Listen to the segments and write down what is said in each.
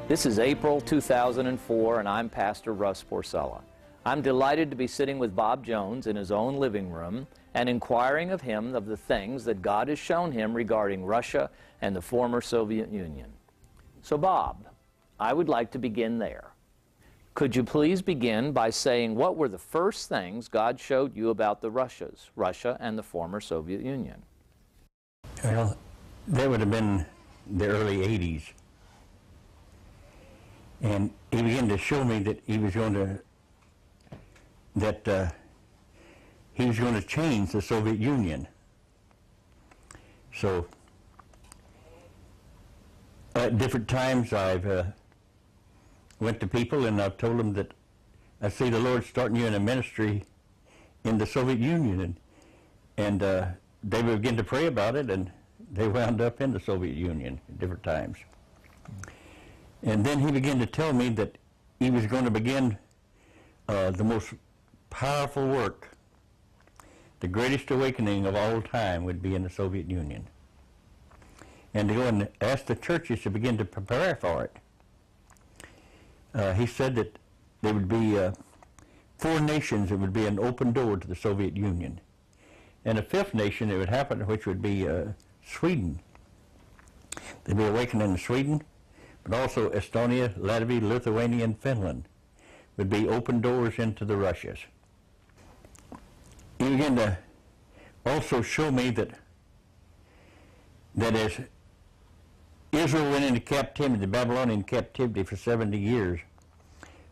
This is April 2004, and I'm Pastor Russ Porcella. I'm delighted to be sitting with Bob Jones in his own living room and inquiring of him of the things that God has shown him regarding Russia and the former Soviet Union. So Bob, I would like to begin there. Could you please begin by saying what were the first things God showed you about the Russia and the former Soviet Union? Well, that would have been the early 80s. And he began to show me that he was going to change the Soviet Union. So at different times I've went to people and I've told them that I see the Lord starting you in a ministry in the Soviet Union, and they would begin to pray about it, and they wound up in the Soviet Union at different times. And then he began to tell me that he was going to begin the most powerful work. The greatest awakening of all time would be in the Soviet Union. And to go and ask the churches to begin to prepare for it. He said that there would be 4 nations that would be an open door to the Soviet Union. And a 5th nation that would happen, which would be Sweden. There'd be awakening in Sweden, but also Estonia, Latvia, Lithuania, and Finland would be open doors into the Russias. He began to also show me that as Israel went into captivity, the Babylonian captivity for 70 years,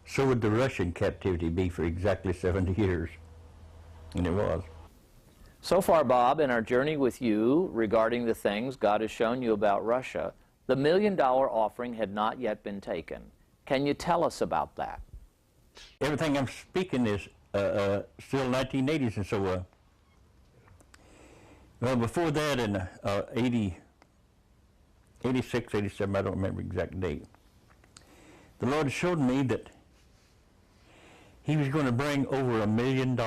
so would the Russian captivity be for exactly 70 years. And it was. So far, Bob, in our journey with you regarding the things God has shown you about Russia, the $1 million offering had not yet been taken. Can you tell us about that? Everything I'm speaking is still 1980s, and so, well, before that in 86, 87, I don't remember the exact date, the Lord showed me that He was going to bring over $1 million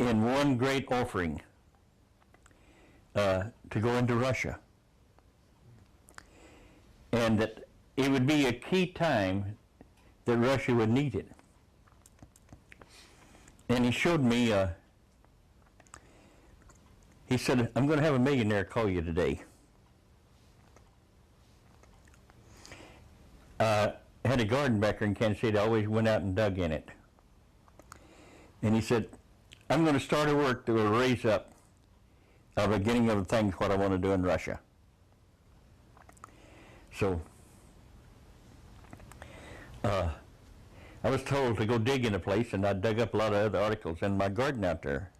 in one great offering to go into Russia. And that it would be a key time that Russia would need it. And he showed me, he said, I'm going to have a millionaire call you today. I had a garden back here in Kansas City. I always went out and dug in it. And he said, I'm going to start a work that will raise up the beginning of the things what I want to do in Russia. So I was told to go dig in a place, and I dug up a lot of other articles in my garden out there.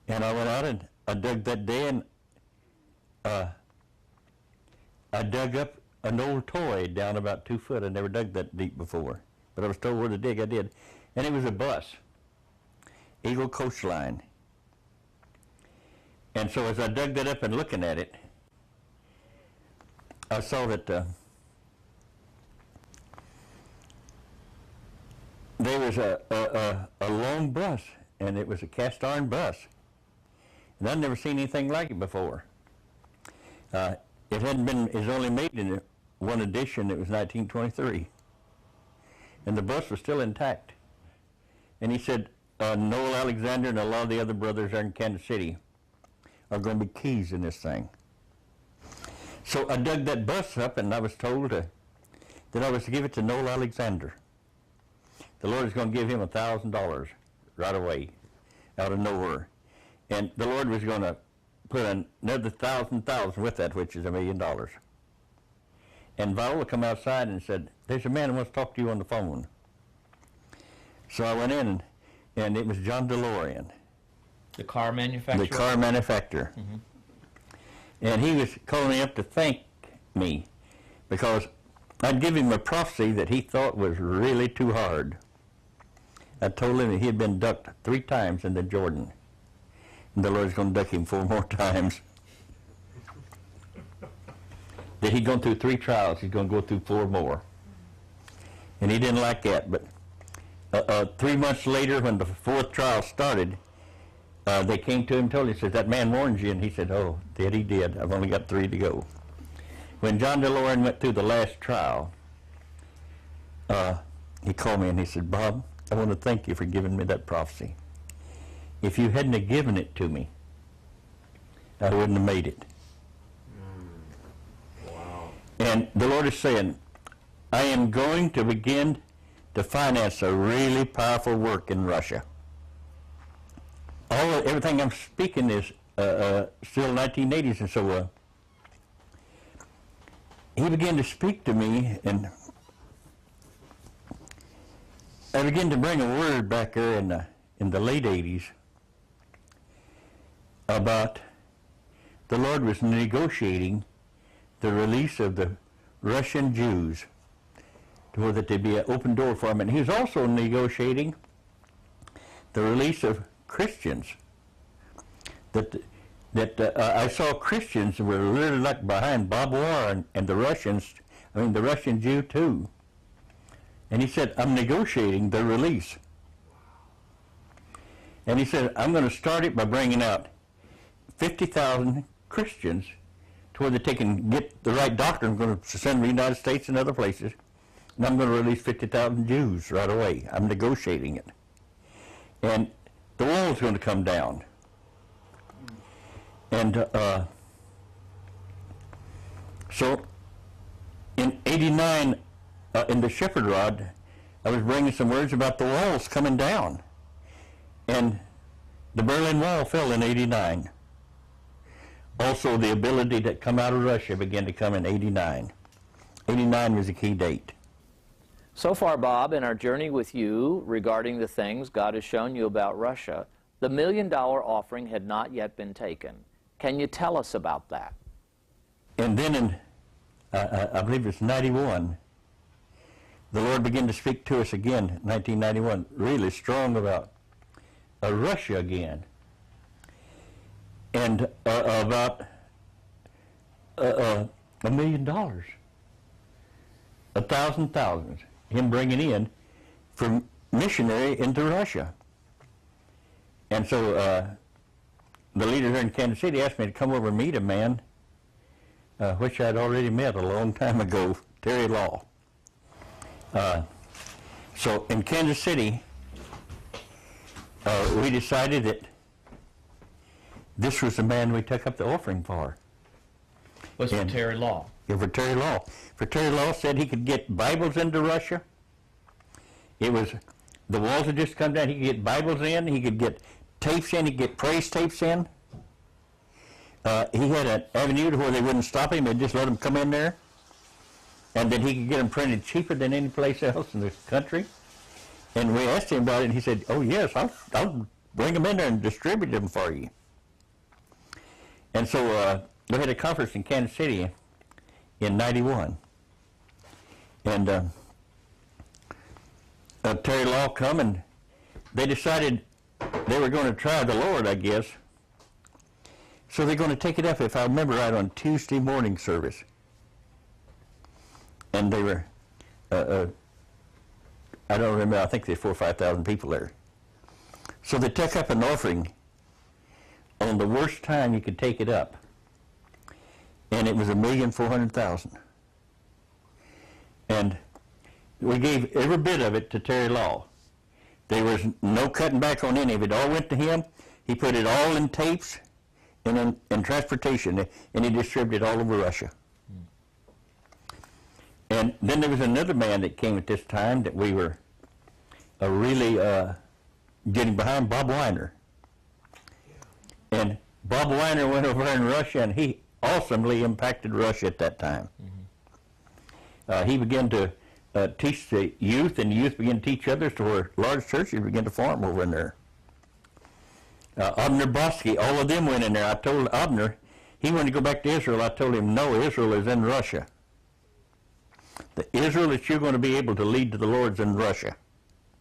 And I went out and I dug that day, and I dug up an old toy down about 2 foot. I never dug that deep before, but I was told where to dig. I did, and it was a bus, Eagle Coastline. And so as I dug that up and looking at it, I saw that there was a long bus, and it was a cast iron bus. And I'd never seen anything like it before. It hadn't been, it was only made in one edition. It was 1923. And the bus was still intact. And he said, Noel Alexander and a lot of the other brothers there in Kansas City are going to be keys in this thing. So I dug that bus up, and I was told that I was to give it to Noel Alexander. The Lord is going to give him $1,000 right away, out of nowhere. And the Lord was going to put another thousand with that, which is $1 million. And Viola come outside and said, there's a man who wants to talk to you on the phone. So I went in, and it was John DeLorean. The car manufacturer? The car manufacturer. Mm-hmm. And he was calling me up to thank me because I'd give him a prophecy that he thought was really too hard. I told him that he had been ducked 3 times in the Jordan. And the Lord's going to duck him 4 more times. That he'd gone through 3 trials, he's going to go through 4 more. And he didn't like that, but 3 months later, when the 4th trial started, they came to him and told him, he said, that man warned you, and he said, oh, that he did. I've only got 3 to go. when John DeLorean went through the last trial, he called me and he said, Bob, I want to thank you for giving me that prophecy. If you hadn't have given it to me, I wouldn't have made it. Wow. And the Lord is saying, I am going to begin to finance a really powerful work in Russia. Everything I'm speaking is still 1980s, and so he began to speak to me, and I began to bring a word back there in the late 80s about the Lord was negotiating the release of the Russian Jews to where that there'd be an open door for them. And he was also negotiating the release of Christians. I saw Christians who were really like behind Bob Warren and the Russians, the Russian Jew too. And he said, I'm negotiating the release. And he said, I'm going to start it by bringing out 50,000 Christians to where they can get the right doctrine. I'm going to send them to the United States and other places. And I'm going to release 50,000 Jews right away. I'm negotiating it. And the wall's going to come down. And so in 89, in the Shepherd Rod, I was bringing some words about the walls coming down. And the Berlin Wall fell in 89. Also, the ability to come out of Russia began to come in 89. 89 was a key date. So far, Bob, in our journey with you regarding the things God has shown you about Russia, the $1 million offering had not yet been taken. Can you tell us about that? And then in, I believe it's 91, the Lord began to speak to us again, 1991, really strong about Russia again. And about $1 million, 1,000, him bringing in from missionary into Russia. And so the leader here in Kansas City asked me to come over and meet a man, which I'd already met a long time ago, Terry Law. So in Kansas City, we decided that this was the man we took up the offering for. Was for Terry Law? Yeah, for Terry Law. For Terry Law said he could get Bibles into Russia. It was, the walls had just come down. He could get Bibles in. He could get tapes in. He could get praise tapes in. He had an avenue to where they wouldn't stop him. They'd just let him come in there. And then he could get them printed cheaper than any place else in the country. And we asked him about it, and he said, oh, yes, I'll bring them in there and distribute them for you. And so we had a conference in Kansas City in 91. And Terry Law come, and they decided they were going to try the Lord, I guess. So they're going to take it up, if I remember right, on Tuesday morning service. And they were, I don't remember, I think there's 4,000 or 5,000 people there. So they took up an offering on the worst time you could take it up. And it was $1,400,000. And we gave every bit of it to Terry Law. There was no cutting back on any of it. It all went to him. He put it all in tapes and in transportation, and he distributed all over Russia. And then there was another man that came at this time that we were really getting behind, Bob Weiner. And Bob Weiner went over in Russia, and he awesomely impacted Russia at that time. He began to teach the youth, and the youth began to teach others, to where large churches began to form over in there. Abner Bosky, all of them went in there. I told Abner, he wanted to go back to Israel. I told him, no, Israel is in Russia. The Israel that you're going to be able to lead to the Lord's in Russia.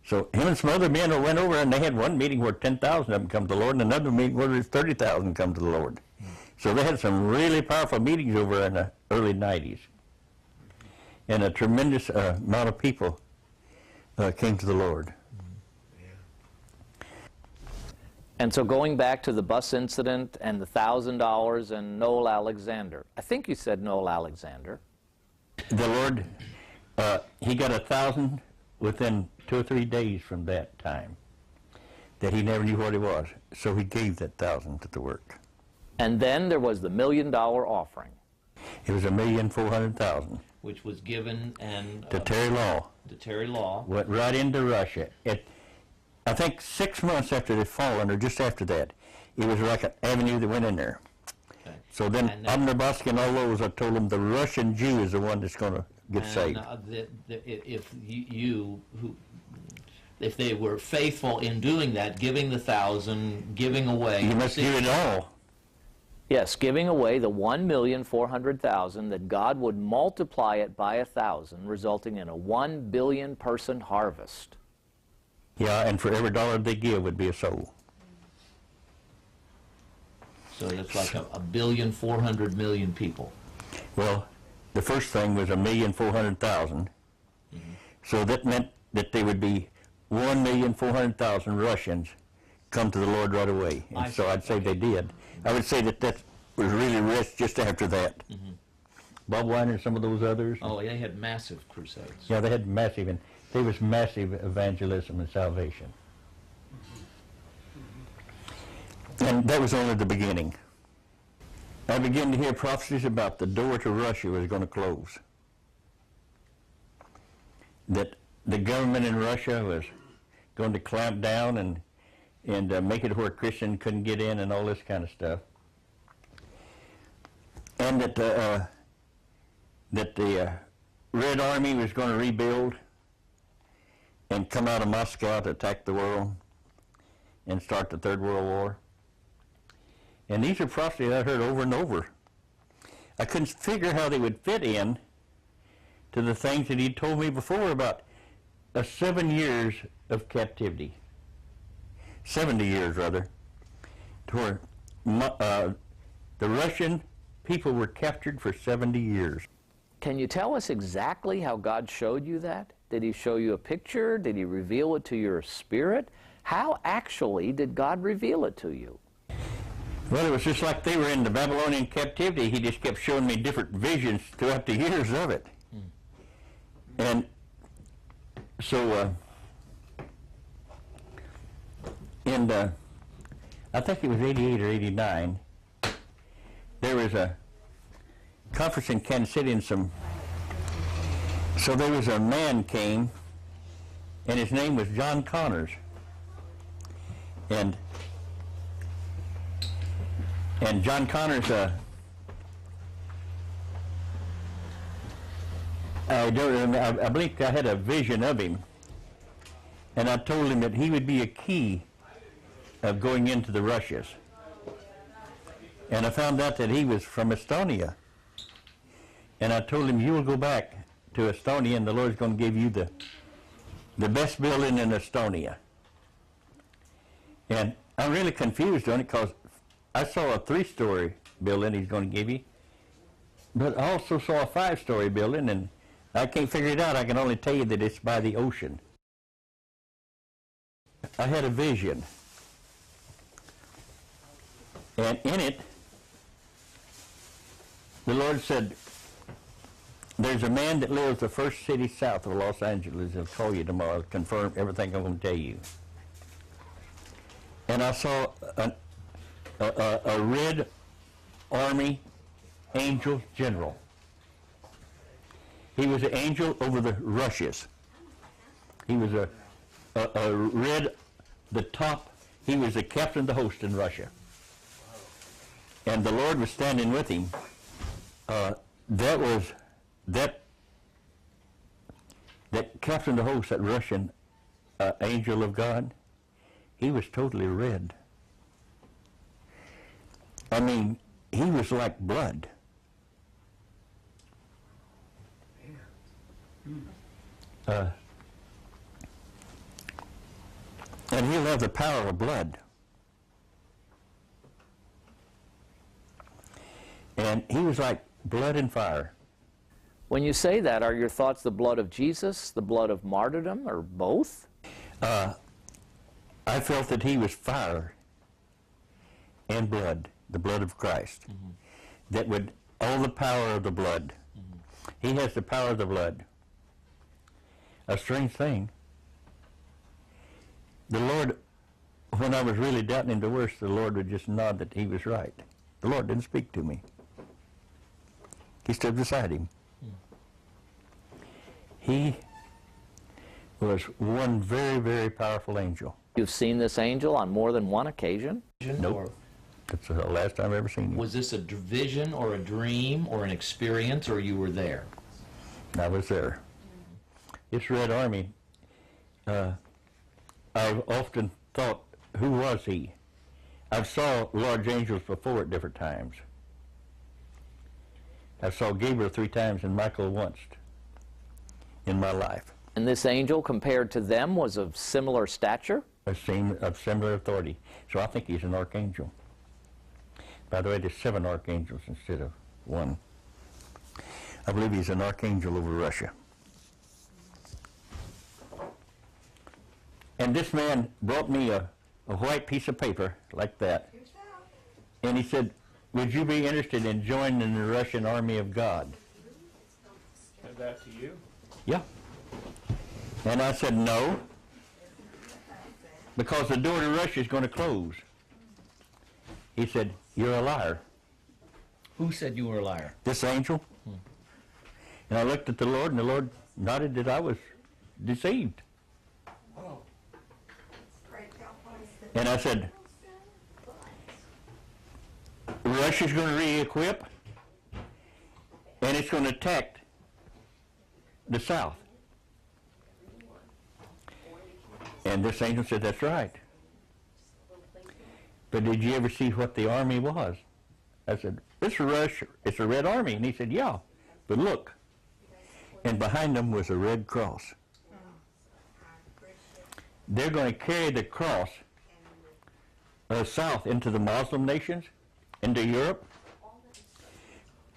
So him and some other men went over, and they had one meeting where 10,000 of them come to the Lord, and another meeting where there's 30,000 come to the Lord. So they had some really powerful meetings over in the early 90s. And a tremendous amount of people came to the Lord. And so going back to the bus incident and the $1,000 and Noel Alexander, I think you said Noel Alexander. The Lord, he got 1,000 within 2 or 3 days from that time, that he never knew what it was. So he gave that 1,000 to the work. And then there was the $1 million offering. It was 1,400,000 which was given and to Terry Law. to Terry Law. Went right into Russia. I think 6 months after they'd fallen, or just after that, it was like an avenue that went in there. Okay. So then And Abner Bosky and all those, I told them the Russian Jew is the one that's going to get saved. If they were faithful in doing that, giving the 1,000, giving away, You must give it all. Yes, giving away the 1,400,000 that God would multiply it by 1,000, resulting in a 1 billion person harvest. Yeah, and for every dollar they give would be a soul. So that's like a billion, 400 million people. Well, the first thing was 1,400,000. So that meant that there would be 1,400,000 Russians come to the Lord right away. And so I'd say they did. I would say that was really rich just after that. Bob Weiner and some of those others. Oh, they had massive crusades. Yeah, they had massive, and there was massive evangelism and salvation. And that was only the beginning. I began to hear prophecies about the door to Russia was going to close. That the government in Russia was going to clamp down and make it where Christians couldn't get in and all this kind of stuff. And that the Red Army was going to rebuild and come out of Moscow to attack the world and start the Third World War. And these are prophecies I heard over and over. I couldn't figure how they would fit in to the things that he'd told me before about 7 years of captivity. 70 years, rather, to where the Russian people were captured for 70 years. Can you tell us exactly how God showed you that? Did he show you a picture? Did he reveal it to your spirit? How actually did God reveal it to you? Well, it was just like they were in the Babylonian captivity. He just kept showing me different visions throughout the years of it. And so, I think it was 88 or 89, there was a conference in Kansas City, and so there was a man came, and his name was John Connors. And John Connors, I believe I had a vision of him, and I told him that he would be a key of going into the Russias. And I found out that he was from Estonia. And I told him, you will go back to Estonia, and the Lord's going to give you the best building in Estonia. And I'm really confused on it because I saw a 3-story building he's going to give you, but I also saw a 5-story building, and I can't figure it out. I can only tell you that it's by the ocean. I had a vision, and in it, the Lord said, there's a man that lives the first city south of Los Angeles. He'll call you tomorrow to confirm everything I'm going to tell you. And I saw a Red Army angel general. He was an angel over the Russias. He was a red, the top, he was the captain of the host in Russia. And the Lord was standing with him. That captain of the host, that Russian angel of God, he was totally red. I mean, he was like blood. And he'll have the power of blood. And he was like blood and fire. When you say that, are your thoughts the blood of Jesus, the blood of martyrdom, or both? I felt that he was fire and blood, the blood of Christ, that would, all the power of the blood. He has the power of the blood. A strange thing. The Lord, when I was really doubting him the worst, the Lord would just nod that he was right. The Lord didn't speak to me. He stood beside him. He was one very, very powerful angel. You've seen this angel on more than one occasion? Nope. Or That's the last time I've ever seen him. was this a vision or a dream or an experience, or you were there? I was there. This Red Army, I've often thought, who was he? I've saw large angels before at different times. I saw Gabriel 3 times and Michael once in my life. And this angel, compared to them, was of similar stature? Of similar authority. So I think he's an archangel. By the way, there's 7 archangels instead of 1. I believe he's an archangel over Russia. And this man brought me a white piece of paper like that. And he said, would you be interested in joining the Russian army of God? Said that to you? Yeah. And I said, no, because the door to Russia is going to close. He said, you're a liar. Who said you were a liar? This angel. And I looked at the Lord, and the Lord nodded that I was deceived. And I said, Russia's going to re-equip, and it's going to attack the South. And this angel said, that's right. But did you ever see what the army was? I said, it's Russia. It's a Red Army. And he said, yeah, but look. And behind them was a red cross. They're going to carry the cross south into the Muslim nations, into Europe.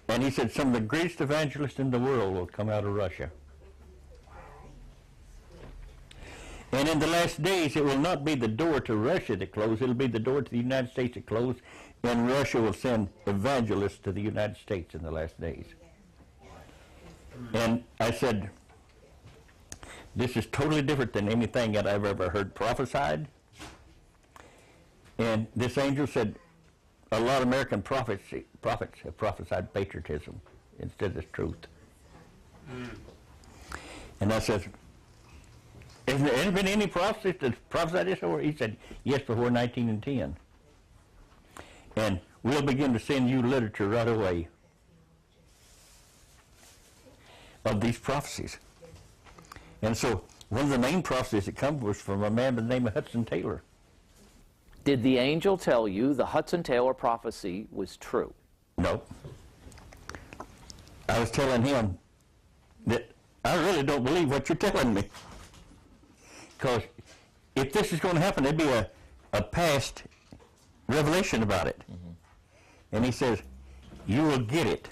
And he said some of the greatest evangelists in the world will come out of Russia. And in the last days, it will not be the door to Russia that closes, it'll be the door to the United States that closes, and Russia will send evangelists to the United States in the last days. And I said, this is totally different than anything that I've ever heard prophesied. And this angel said, a lot of American prophets have prophesied patriotism instead of truth. And I said, has there been any prophets that prophesied this? Or he said, yes, before 1910. And we'll begin to send you literature right away of these prophecies. And so one of the main prophecies that come was from a man by the name of Hudson Taylor. Did the angel tell you the Hudson Taylor prophecy was true? No. I was telling him that I really don't believe what you're telling me. Because if this is going to happen, there'd be a past revelation about it. And he says, you will get it.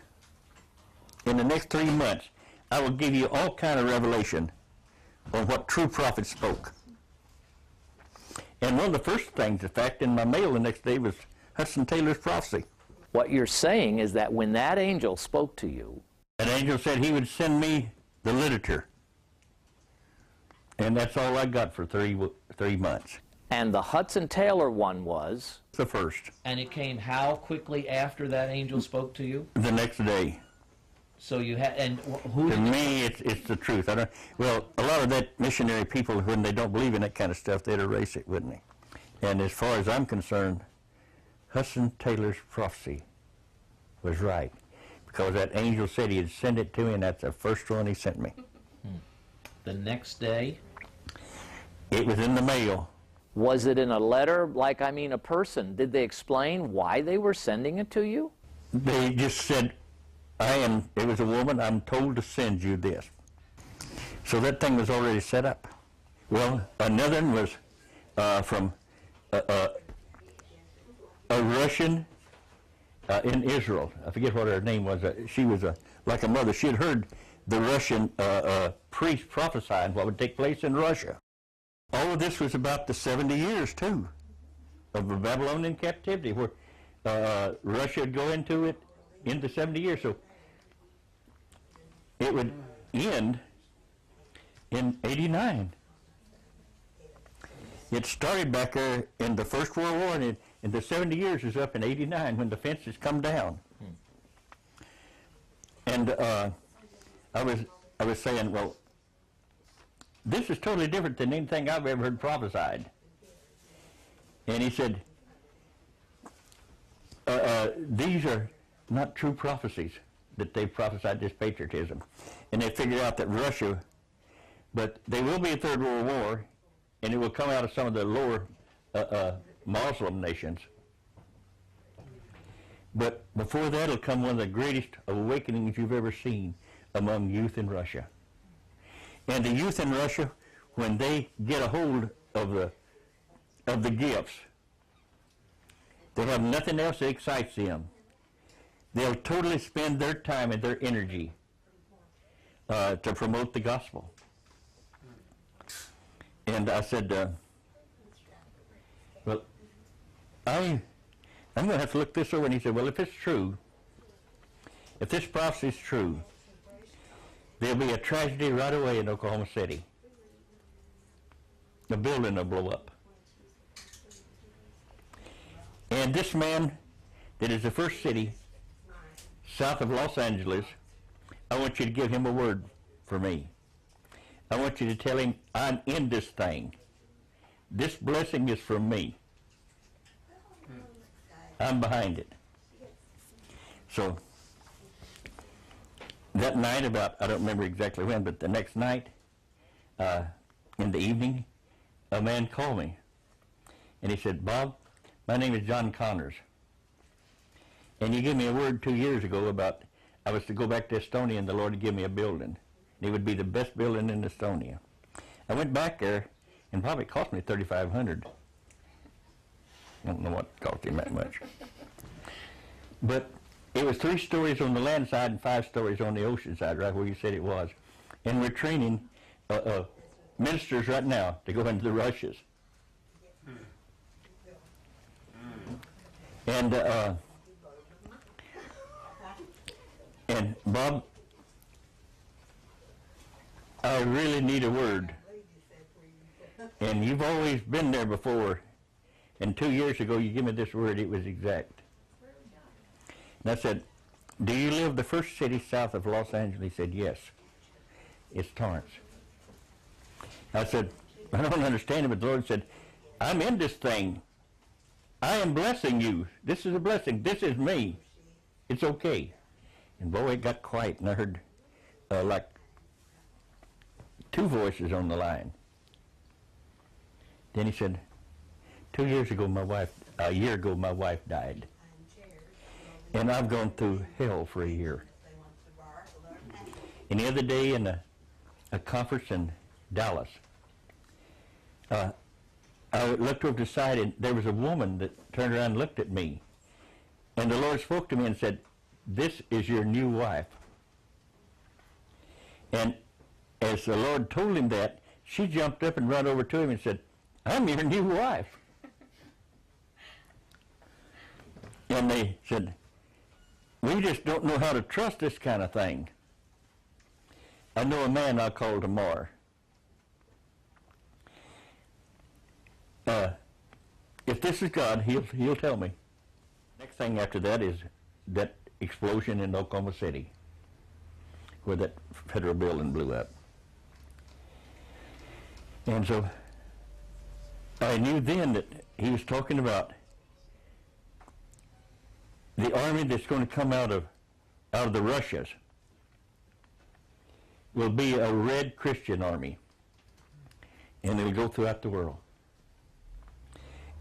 In the next 3 months, I will give you all kind of revelation on what true prophets spoke. And one of the first things, in fact, in my mail the next day was Hudson Taylor's prophecy. What you're saying is that when that angel spoke to you, An angel said he would send me the literature. And that's all I got for 3 months. and the Hudson Taylor one was? The first. And it came how quickly after that angel spoke to you? The next day. So you had, and who To did you, me, it's the truth. Well, a lot of that missionary people, when they don't believe in that kind of stuff, they'd erase it, wouldn't they? And as far as I'm concerned, Hudson Taylor's prophecy was right. Because that angel said he'd send it to me, and that's the first one he sent me. the next day? It was in the mail. Was it in a letter, like, a person? Did they explain why they were sending it to you? They just said, it was a woman, I'm told to send you this. So that thing was already set up. Well, another one was from a Russian in Israel. I forget what her name was. She was like a mother. She had heard the Russian priest prophesying what would take place in Russia. All of this was about the 70 years, too, of the Babylonian captivity, where Russia would go into it in the 70 years. So it would end in 89. It started back there in the First World War, and in the 70 years is up in 89 when the fences come down. And I was saying, well, this is totally different than anything I've ever heard prophesied. And he said, these are not true prophecies that they've prophesied this patriotism. And they figured out that Russia, but there will be a Third World War, and it will come out of some of the lower Muslim nations. But before that will come one of the greatest awakenings you've ever seen among youth in Russia. And the youth in Russia, when they get a hold of the gifts, they'll have nothing else that excites them. They'll totally spend their time and their energy to promote the gospel. And I said, well, I'm going to have to look this over. And he said, well, if it's true, if this prophecy is true, there'll be a tragedy right away in Oklahoma City. The building will blow up. And this man that is the first city south of Los Angeles, I want you to give him a word for me. I want you to tell him, I'm in this thing. This blessing is from me. I'm behind it. So that night, about, I don't remember exactly when, but the next night, in the evening, a man called me. And he said, Bob, my name is John Connors. And you gave me a word 2 years ago about I was to go back to Estonia and the Lord would give me a building. It would be the best building in Estonia. I went back there and probably cost me $3,500. I don't know what cost him that much. But it was 3 stories on the land side and 5 stories on the ocean side, right where you said it was. And we're training ministers right now to go into the rushes. And Bob, I really need a word. And you've always been there before. And 2 years ago, you gave me this word. It was exact. And I said, do you live the first city south of Los Angeles? He said, yes. It's Torrance. I said, I don't understand it, but the Lord said, I'm in this thing. I am blessing you. This is a blessing. This is me. It's okay. And boy, it got quiet, and I heard like 2 voices on the line. Then he said, a year ago, my wife died. And I've gone through hell for a year. And the other day in a conference in Dallas, I looked over to the side, and there was a woman that turned around and looked at me. And the Lord spoke to me and said, this is your new wife. And as the Lord told him that, she jumped up and ran over to him and said, I'm your new wife. And they said, we just don't know how to trust this kind of thing. I know a man I'll call tomorrow. If this is God, he'll tell me. Next thing after that is that explosion in Oklahoma City, where that federal building blew up. And so I knew then that he was talking about the army that's going to come out of the Russias will be a red Christian army, and it'll go throughout the world.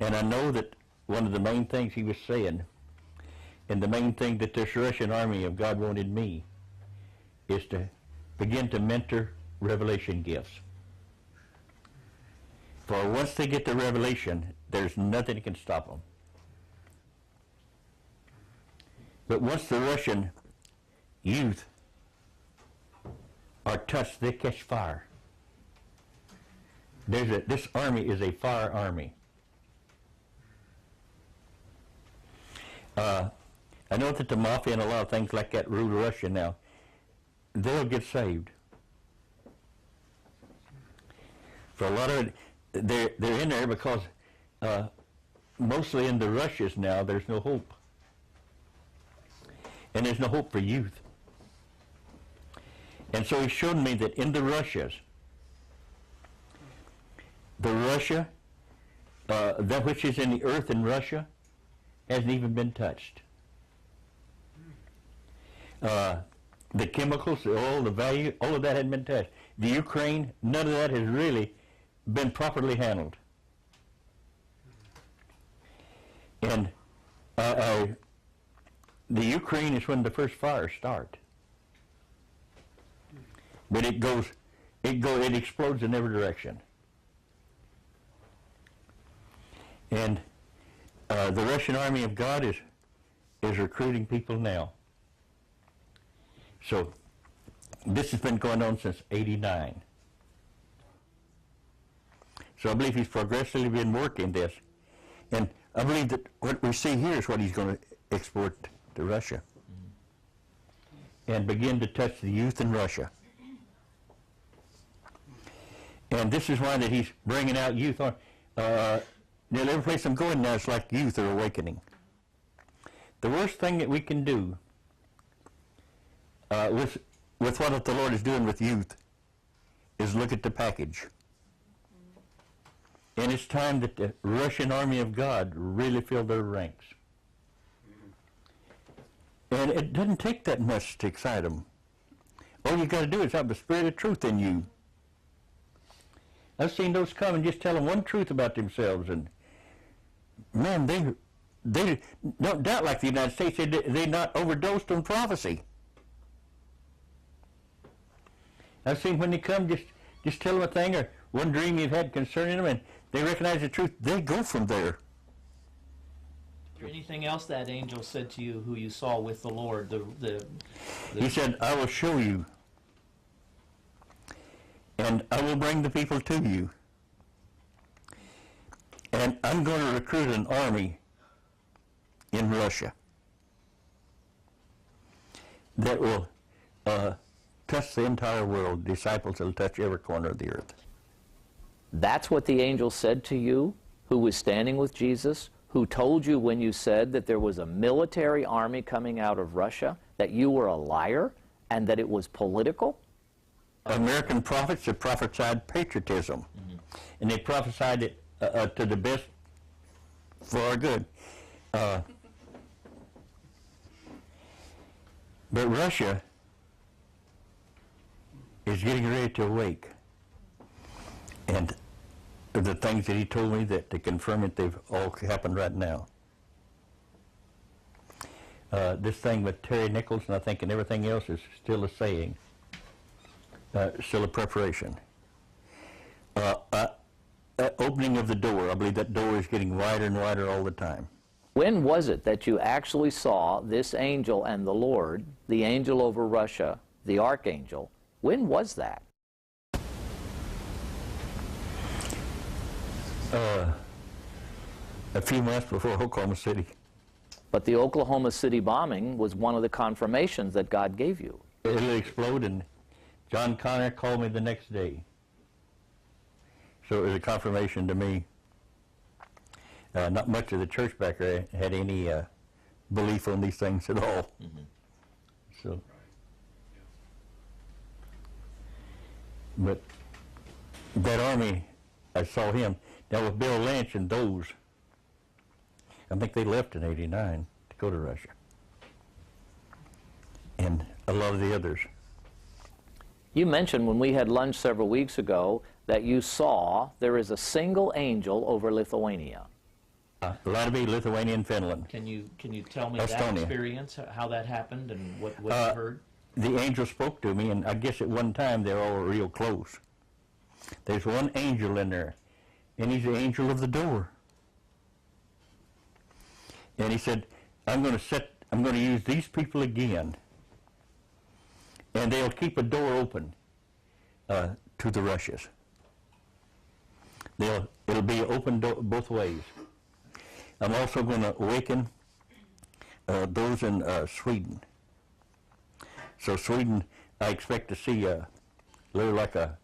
And I know that one of the main things he was saying, and the main thing that this Russian army of God wanted me, is to begin to mentor revelation gifts. For once they get the revelation, there's nothing that can stop them. But once the Russian youth are touched, they catch fire. This army is a fire army. I know that the mafia and a lot of things like that rule Russia now. They'll get saved. For a lot of it, they're in there because mostly in the Russias now, there's no hope. And there's no hope for youth. And so he showed me that in the Russias, that which is in the earth in Russia hasn't even been touched. The chemicals, the oil, the value, all of that hadn't been touched. The Ukraine, none of that has really been properly handled. And the Ukraine is when the first fires start. But it explodes in every direction. And the Russian army of God is recruiting people now. So this has been going on since '89. So I believe he's progressively been working this. And I believe that what we see here is what he's going to export to Russia. And begin to touch the youth in Russia. And this is why that he's bringing out youth on. Every place I'm going now, it's like youth are awakening. The worst thing that we can do with what the Lord is doing with youth is look at the package. And it's time that the Russian army of God really fill their ranks. And it doesn't take that much to excite them. All you got to do is have the spirit of truth in you. I've seen those come and just tell them one truth about themselves, and man, they don't doubt like the United States. They not overdosed on prophecy. I've seen when they come, just tell them a thing or one dream you've had concerning them, and they recognize the truth. They go from there. Is there anything else that angel said to you who you saw with the Lord? He said, I will show you, and I will bring the people to you. And I'm going to recruit an army in Russia that will touch the entire world. Disciples will touch every corner of the earth. That's what the angel said to you, who was standing with Jesus, who told you when you said that there was a military army coming out of Russia, that you were a liar and that it was political? American prophets have prophesied patriotism, and they prophesied it to the best for our good. But Russia is getting ready to awake. And the things that he told me that to confirm it, they've all happened right now. This thing with Terry Nichols, and I think, and everything else is still a saying, still a preparation. Opening of the door, I believe that door is getting wider and wider all the time. When was it that you actually saw this angel and the Lord, the angel over Russia, the archangel? When was that? A few months before Oklahoma City. But the Oklahoma City bombing was one of the confirmations that God gave you. It'll explode, and John Connor called me the next day. So it was a confirmation to me. Not much of the church back there had any belief on these things at all. So, but that army, I saw him. Now with Bill Lynch and those, I think they left in '89 to go to Russia. And a lot of the others. You mentioned when we had lunch several weeks ago that you saw there is a single angel over Lithuania. Latvia, Lithuania, and Finland. Can you tell me Estonia. that experience, how that happened, and what you heard? The angel spoke to me, and I guess at one time they were all real close. There's one angel in there, and he's the angel of the door. And he said, I'm going to use these people again, and they'll keep a door open to the Russias. It'll be open both ways. I'm also going to awaken those in Sweden. So Sweden, I expect to see a little like a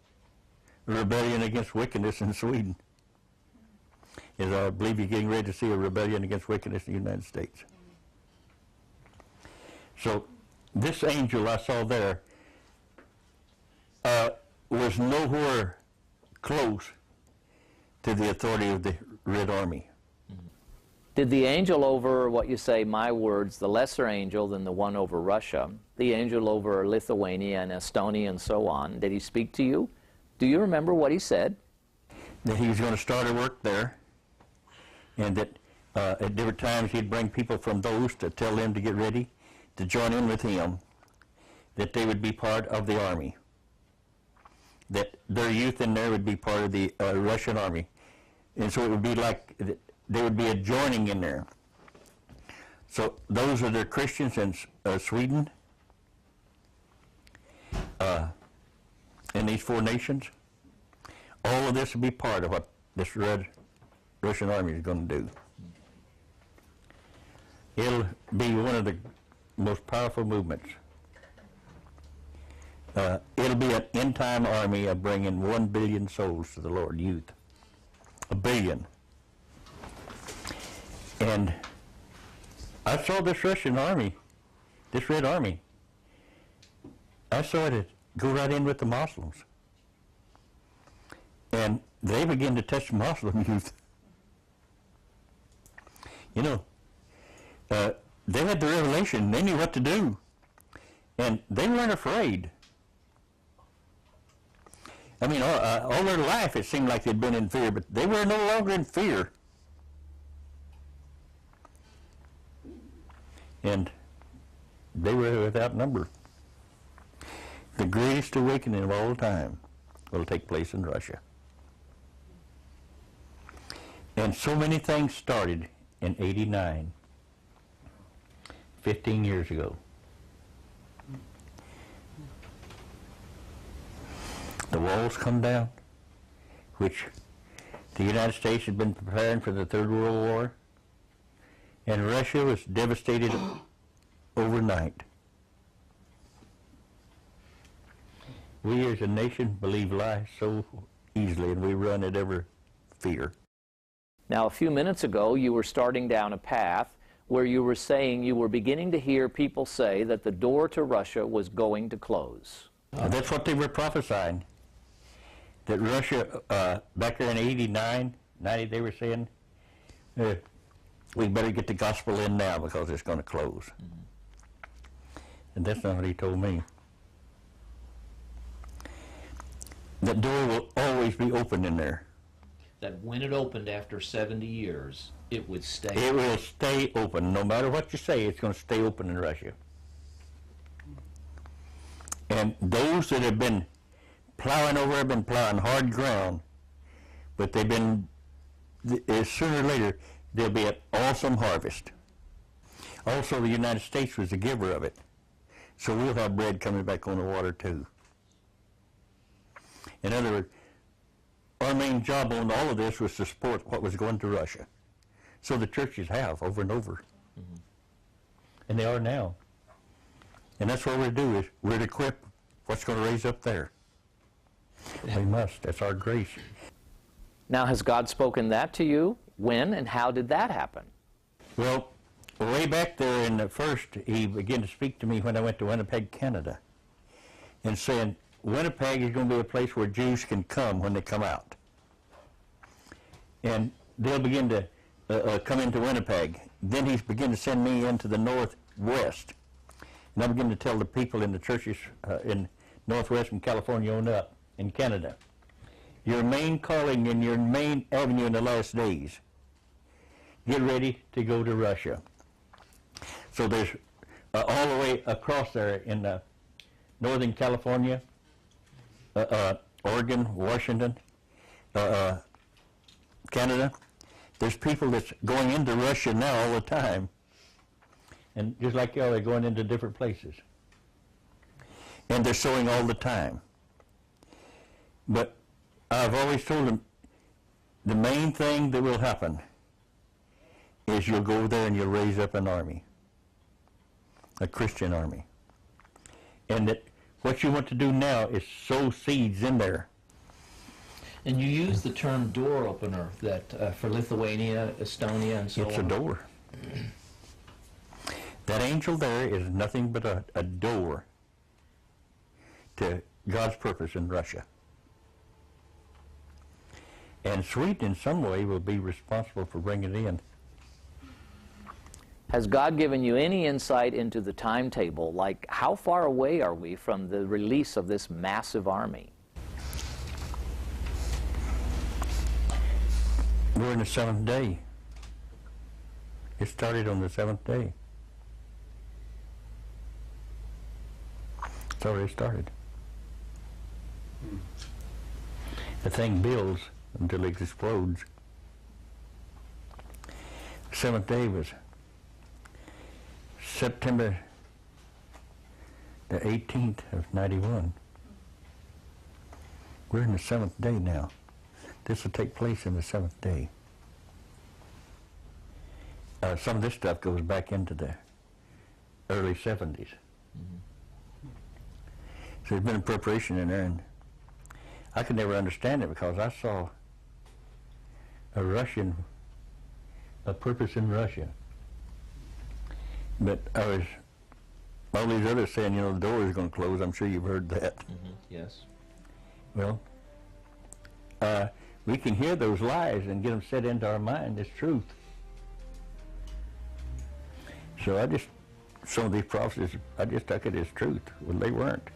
rebellion against wickedness in Sweden. As I believe you're getting ready to see a rebellion against wickedness in the United States. So this angel I saw there was nowhere close to the authority of the Red Army. Did the angel over, what you say, my words, the lesser angel than the one over Russia, the angel over Lithuania and Estonia and so on, did he speak to you? Do you remember what he said? That he was going to start a work there, and that at different times he'd bring people from those to tell them to get ready to join in with him, that they would be part of the army, that their youth in there would be part of the Russian army. And so it would be like there would be a joining in there. So those are the Christians in Sweden, in these 4 nations. All of this will be part of what this Russian army is going to do. It'll be one of the most powerful movements. It'll be an end-time army of bringing 1 billion souls to the Lord, youth. 1 billion. And I saw this Russian army, this Red Army. I saw it go right in with the Muslims. And they began to touch Muslim youth. You know, they had the revelation. They knew what to do. And they weren't afraid. I mean, all their life it seemed like they'd been in fear, but they were no longer in fear. And they were without number. The greatest awakening of all time will take place in Russia. And so many things started in '89, 15 years ago. The walls come down, which the United States had been preparing for the Third World War, and Russia was devastated overnight. We as a nation believe lies so easily, and we run at every fear. Now, a few minutes ago, you were starting down a path where you were saying you were beginning to hear people say that the door to Russia was going to close. That's what they were prophesying. That Russia, back there in '89, '90, they were saying, we better get the gospel in now because it's going to close. And that's not what he told me. That door will always be open in there. That when it opened after 70 years, it would stay. It will stay open. No matter what you say, it's going to stay open in Russia. And those that have been plowing over have been plowing hard ground, but they've been, sooner or later, there'll be an awesome harvest. Also, the United States was the giver of it. So we'll have bread coming back on the water too. In other words, our main job on all of this was to support what was going to Russia. So the churches have over and over. And they are now. And that's what we're to do, is we're to equip what's going to raise up there. We must. That's our grace. Now, has God spoken that to you? When and how did that happen? Well, way back there in the first, he began to speak to me when I went to Winnipeg, Canada, and saying, Winnipeg is going to be a place where Jews can come when they come out. And they'll begin to come into Winnipeg. Then he's beginning to send me into the Northwest. And I begin to tell the people in the churches in Northwest and California on up in Canada, your main calling and your main avenue in the last days, get ready to go to Russia. So there's all the way across there in Northern California, Oregon, Washington, Canada. There's people that's going into Russia now all the time. And just like y'all, they're going into different places. And they're sowing all the time. But I've always told them, the main thing that will happen is you'll go there and you'll raise up an army. a Christian army. And that what you want to do now is sow seeds in there. And you use the term door opener that for Lithuania, Estonia, and so on. It's a door. That angel there is nothing but a door to God's purpose in Russia. And Sweden in some way will be responsible for bringing it in. Has God given you any insight into the timetable? Like, how far away are we from the release of this massive army? We're in the 7th day. It started on the 7th day. It's already started. The thing builds until it explodes. 7th day was September the 18th of 91. We're in the 7th day now. This will take place in the 7th day. Some of this stuff goes back into the early 70s. So there's been a preparation in there, and I could never understand it because I saw a purpose in Russia. But all these others saying, you know, the door is going to close. I'm sure you've heard that. Yes. Well, we can hear those lies and get them set into our mind as truth. So some of these prophecies, I just took it as truth. Well, they weren't.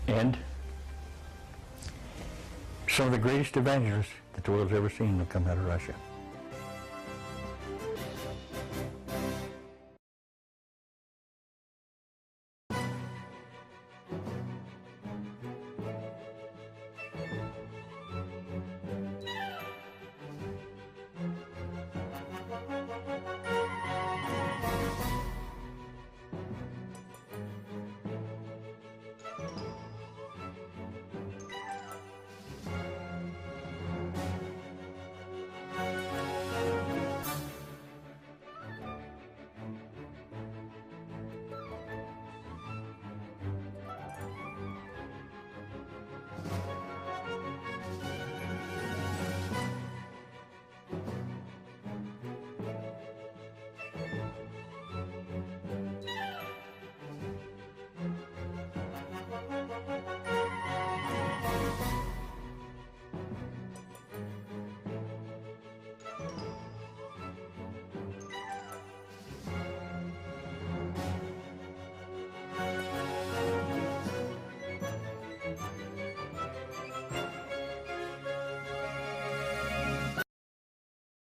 And some of the greatest evangelists that the world's ever seen will come out of Russia.